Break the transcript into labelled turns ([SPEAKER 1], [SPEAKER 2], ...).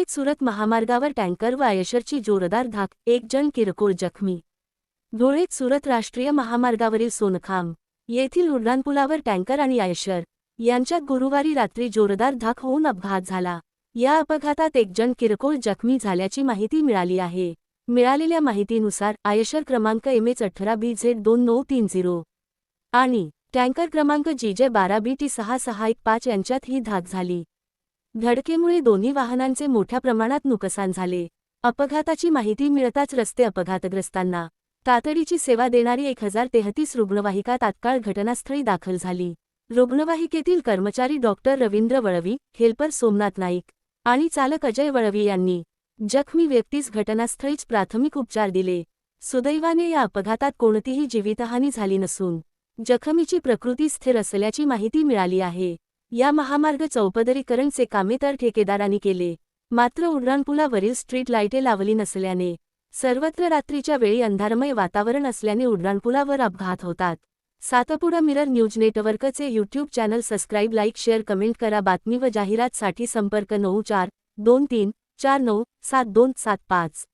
[SPEAKER 1] धुळे-सुरत महामार्गावर टँकर व आयशरची जोरदार धाक, 1 जण किरकोळ जखमी. धुळे-सुरत राष्ट्रीय महामार्गावरील सोनखांब येथील उड्डाणपुलावर टँकर आणि आयशर यांच्यात गुरुवारी रात्री जोरदार धाक होऊन अपघात झाला. या अपघातात 1 जण किरकोळ जखमी झाल्याची माहिती मिळाली आहे. मिळालेल्या माहितीनुसार आयशर क्रमांक MH18BZ2930 आणि टँकर क्रमांक GJ12BT6615 यांच्यात ही धाक झाली. धडकेमुळे दोन्ही वाहनांचे मोठ्या प्रमाणात नुकसान झाले. अपघाताची माहिती मिळताच रस्ते अपघातग्रस्तांना तातडीची सेवा देणारी 1033 रुग्णवाहिका तात्काळ घटनास्थळी दाखल झाली. रुग्णवाहिकेतील कर्मचारी डॉक्टर रवींद्र वळवी, हेल्पर सोमनाथ नाईक आणि चालक अजय वळवी यांनी जखमी व्यक्तीस घटनास्थळीच प्राथमिक उपचार दिले. सुदैवाने या अपघातात कोणतीही जीवितहानी झाली नसून जखमीची प्रकृती स्थिर असल्याची माहिती मिळाली आहे. या महामार्ग चौपदरीकरणचे कामे तर ठेकेदारांनी केले, मात्र उड्डाणपुलावरील स्ट्रीट लाईटे लावली नसल्याने सर्वत्र रात्रीच्या वेळी अंधारमय वातावरण असल्याने उड्डाणपुलावर अपघात होतात. सातपुडा मिरर न्यूज नेटवर्कचे YouTube channel subscribe, like, share, comment करा. बातमी व जाहिरातसाठी संपर्क 9423497275.